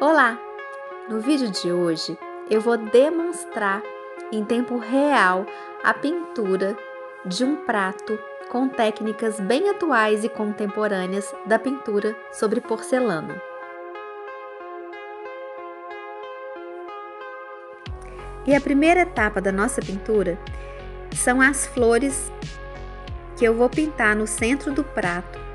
Olá! No vídeo de hoje eu vou demonstrar em tempo real a pintura de um prato com técnicas bem atuais e contemporâneas da pintura sobre porcelana. E a primeira etapa da nossa pintura são as flores que eu vou pintar no centro do prato.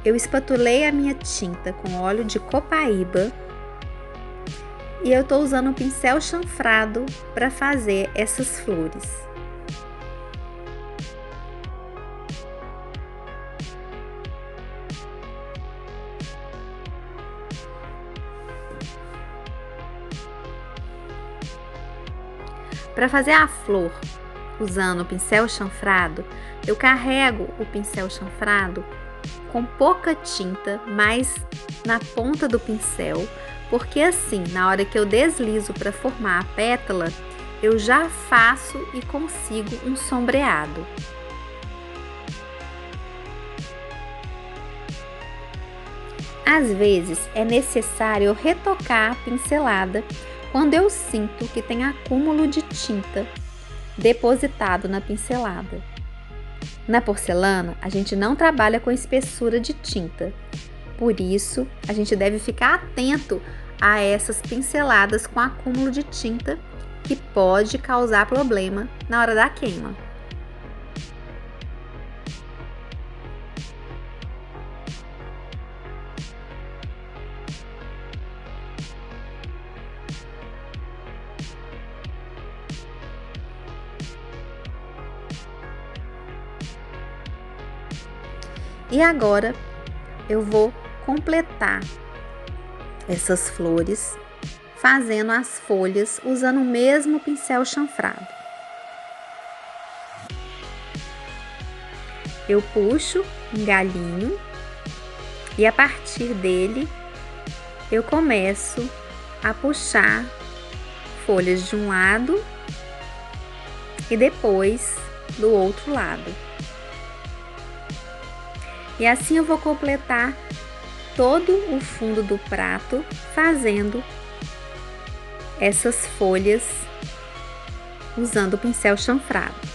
Eu espatulei a minha tinta com óleo de copaíba e eu estou usando um pincel chanfrado para fazer essas flores. Para fazer a flor usando o pincel chanfrado, eu carrego o pincel chanfrado com pouca tinta, mais na ponta do pincel, porque assim, na hora que eu deslizo para formar a pétala, eu já faço e consigo um sombreado. Às vezes é necessário retocar a pincelada quando eu sinto que tem acúmulo de tinta depositado na pincelada. Na porcelana, a gente não trabalha com espessura de tinta, por isso a gente deve ficar atento a essas pinceladas com acúmulo de tinta que pode causar problema na hora da queima. E agora eu vou completar essas flores fazendo as folhas usando o mesmo pincel chanfrado. Eu puxo um galinho e a partir dele eu começo a puxar folhas de um lado e depois do outro lado. E assim eu vou completar todo o fundo do prato fazendo essas folhas usando o pincel chanfrado.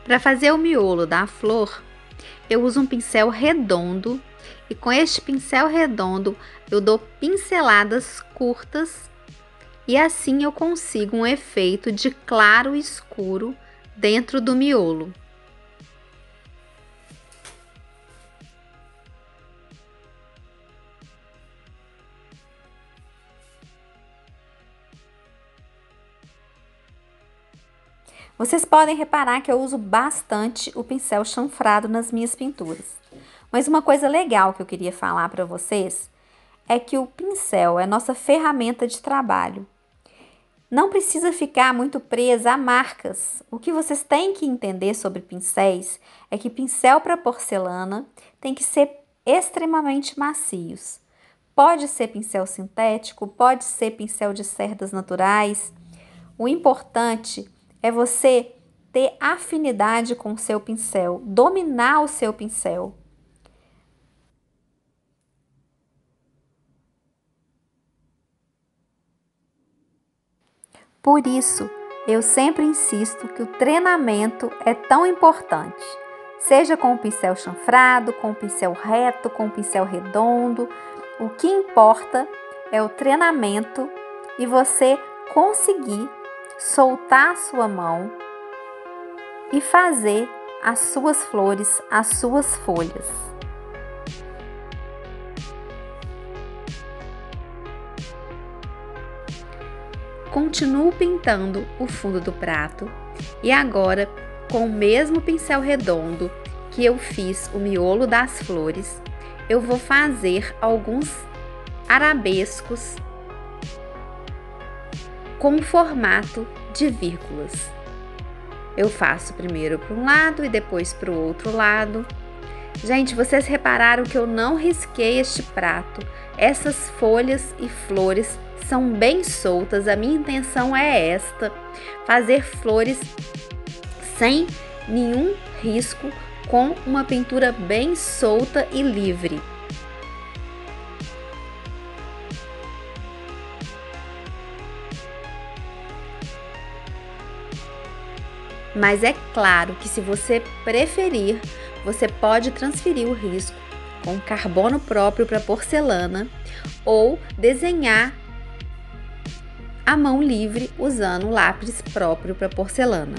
Para fazer o miolo da flor, eu uso um pincel redondo e com este pincel redondo eu dou pinceladas curtas e assim eu consigo um efeito de claro e escuro dentro do miolo. Vocês podem reparar que eu uso bastante o pincel chanfrado nas minhas pinturas. Mas uma coisa legal que eu queria falar para vocês é que o pincel é nossa ferramenta de trabalho. Não precisa ficar muito presa a marcas. O que vocês têm que entender sobre pincéis é que pincel para porcelana tem que ser extremamente macios. Pode ser pincel sintético, pode ser pincel de cerdas naturais. O importante é você ter afinidade com o seu pincel, dominar o seu pincel. Por isso, eu sempre insisto que o treinamento é tão importante. Seja com o pincel chanfrado, com o pincel reto, com o pincel redondo. O que importa é o treinamento e você conseguir soltar a sua mão e fazer as suas flores, as suas folhas. Continuo pintando o fundo do prato e agora, com o mesmo pincel redondo que eu fiz o miolo das flores, eu vou fazer alguns arabescos com formato de vírgulas. Eu faço primeiro para um lado e depois para o outro lado. Gente, vocês repararam que eu não risquei este prato. Essas folhas e flores são bem soltas. A minha intenção é esta: fazer flores sem nenhum risco, com uma pintura bem solta e livre. Mas é claro que, se você preferir, você pode transferir o risco com carbono próprio para porcelana ou desenhar à mão livre usando lápis próprio para porcelana.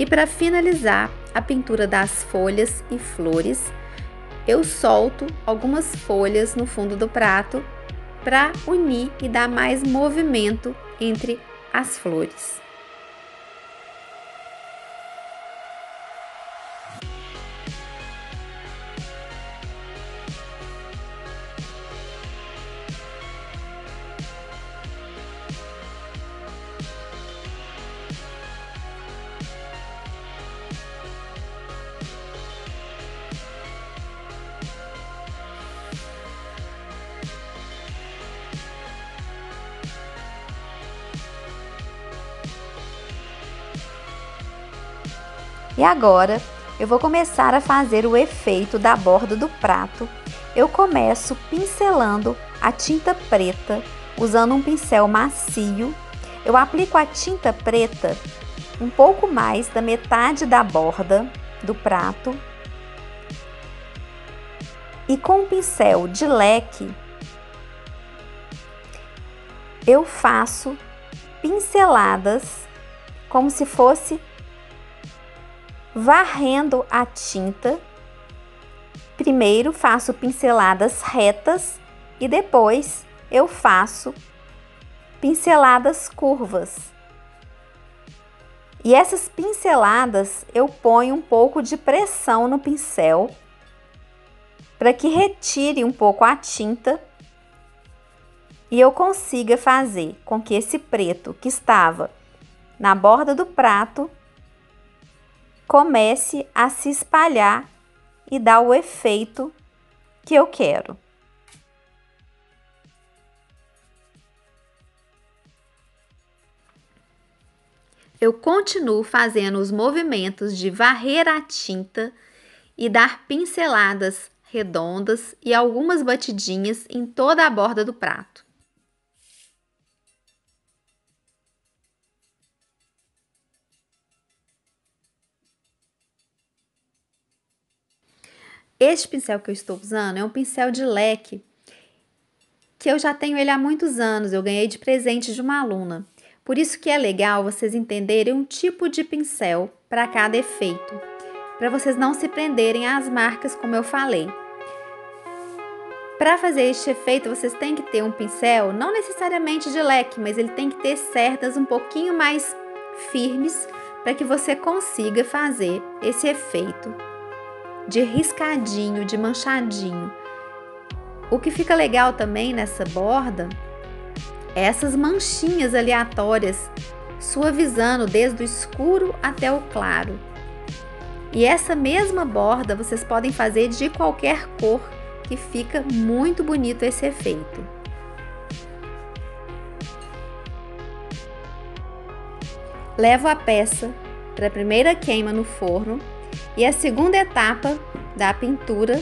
E para finalizar a pintura das folhas e flores, eu solto algumas folhas no fundo do prato para unir e dar mais movimento entre as flores. E agora eu vou começar a fazer o efeito da borda do prato. Eu começo pincelando a tinta preta, usando um pincel macio. Eu aplico a tinta preta um pouco mais da metade da borda do prato. E com um pincel de leque, eu faço pinceladas como se fosse varrendo a tinta. Primeiro faço pinceladas retas e depois eu faço pinceladas curvas. E essas pinceladas eu ponho um pouco de pressão no pincel para que retire um pouco a tinta e eu consiga fazer com que esse preto que estava na borda do prato comece a se espalhar e dar o efeito que eu quero. Eu continuo fazendo os movimentos de varrer a tinta e dar pinceladas redondas e algumas batidinhas em toda a borda do prato. Este pincel que eu estou usando é um pincel de leque, que eu já tenho ele há muitos anos, eu ganhei de presente de uma aluna. Por isso que é legal vocês entenderem um tipo de pincel para cada efeito, para vocês não se prenderem às marcas, como eu falei. Para fazer este efeito, vocês têm que ter um pincel, não necessariamente de leque, mas ele tem que ter cerdas um pouquinho mais firmes, para que você consiga fazer esse efeito de riscadinho, de manchadinho. O que fica legal também nessa borda é essas manchinhas aleatórias, suavizando desde o escuro até o claro. E essa mesma borda vocês podem fazer de qualquer cor, que fica muito bonito esse efeito. Levo a peça para a primeira queima no forno e a segunda etapa da pintura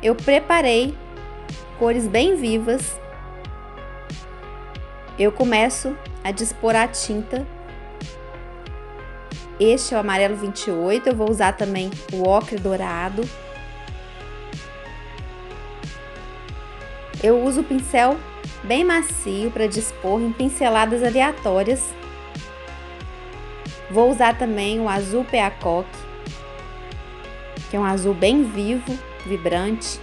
eu preparei cores bem vivas. Eu começo a dispor a tinta. Este é o amarelo 28, eu vou usar também o ocre dourado. Eu uso o pincel bem macio para dispor em pinceladas aleatórias. Vou usar também o azul peacock, que é um azul bem vivo, vibrante.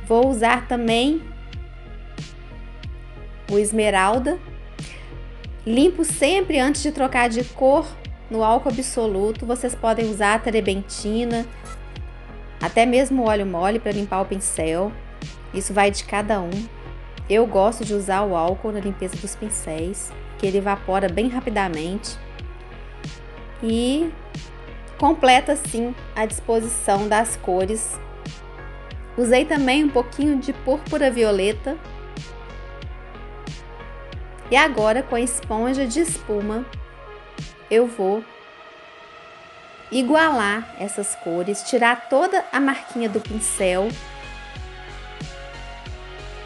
Vou usar também o esmeralda. Limpo sempre antes de trocar de cor no álcool absoluto. Vocês podem usar a terebentina, até mesmo o óleo mole para limpar o pincel. Isso vai de cada um. Eu gosto de usar o álcool na limpeza dos pincéis, que ele evapora bem rapidamente. E completa assim a disposição das cores. Usei também um pouquinho de púrpura violeta. E agora, com a esponja de espuma, eu vou igualar essas cores, tirar toda a marquinha do pincel.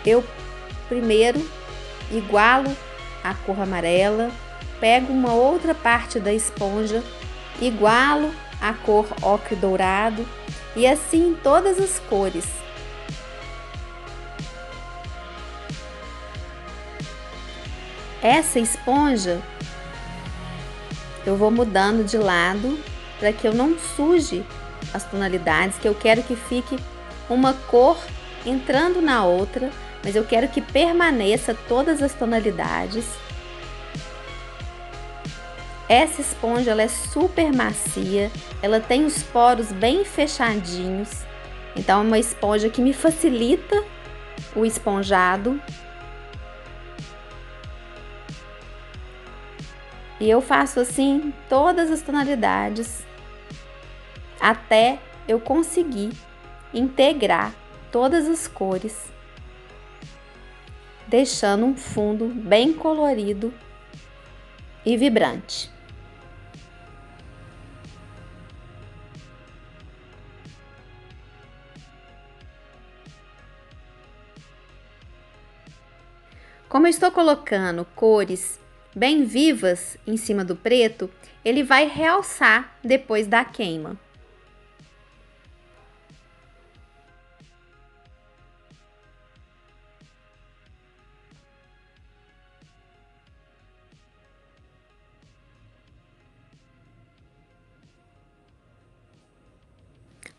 Eu primeiro igualo a cor amarela, pego uma outra parte da esponja, igualo a cor ocre dourado e assim em todas as cores. Essa esponja eu vou mudando de lado para que eu não suje as tonalidades, que eu quero que fique uma cor entrando na outra, mas eu quero que permaneça todas as tonalidades. Essa esponja ela é super macia, ela tem os poros bem fechadinhos, então é uma esponja que me facilita o esponjado. E eu faço assim todas as tonalidades até eu conseguir integrar todas as cores, deixando um fundo bem colorido e vibrante. Como eu estou colocando cores bem vivas em cima do preto, ele vai realçar depois da queima.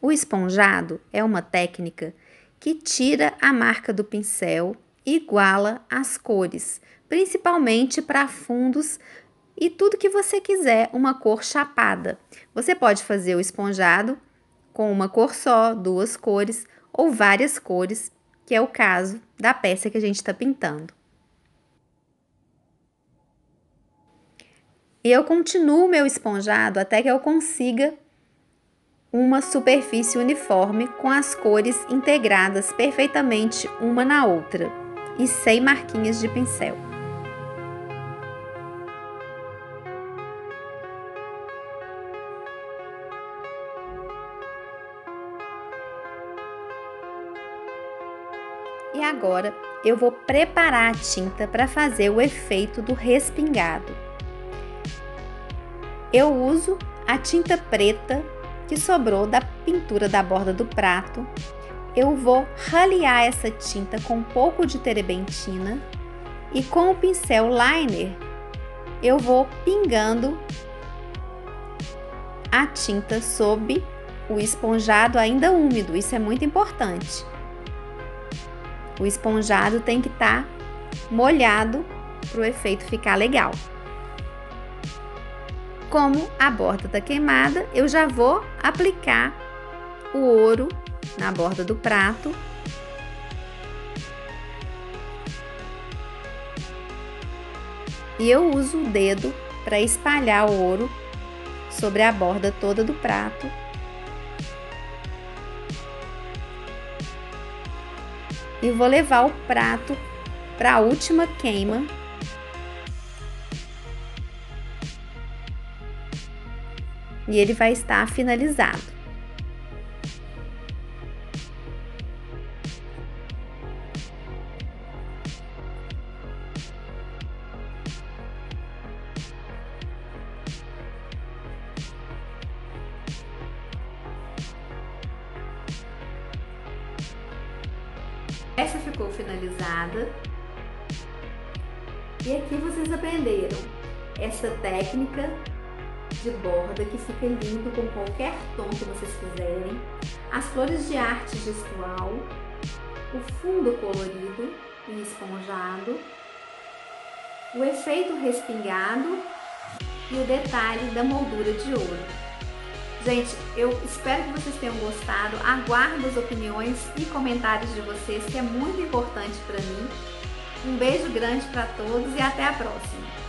O esponjado é uma técnica que tira a marca do pincel e iguala as cores, principalmente para fundos e tudo que você quiser, uma cor chapada. Você pode fazer o esponjado com uma cor só, duas cores ou várias cores, que é o caso da peça que a gente está pintando. E eu continuo meu esponjado até que eu consiga uma superfície uniforme com as cores integradas perfeitamente uma na outra e sem marquinhas de pincel. E agora eu vou preparar a tinta para fazer o efeito do respingado. Eu uso a tinta preta que sobrou da pintura da borda do prato. Eu vou ralear essa tinta com um pouco de terebentina e com o pincel liner eu vou pingando a tinta sob o esponjado ainda úmido. Isso é muito importante. O esponjado tem que estar molhado para o efeito ficar legal. Como a borda está queimada, eu já vou aplicar o ouro na borda do prato. E eu uso o dedo para espalhar o ouro sobre a borda toda do prato. E vou levar o prato para a última queima. E ele vai estar finalizado. Essa ficou finalizada. E aqui vocês aprenderam essa técnica de borda que fica lindo com qualquer tom que vocês quiserem, as flores de arte gestual, o fundo colorido e esponjado, o efeito respingado e o detalhe da moldura de ouro. Gente, eu espero que vocês tenham gostado, aguardo as opiniões e comentários de vocês, que é muito importante para mim. Um beijo grande para todos e até a próxima!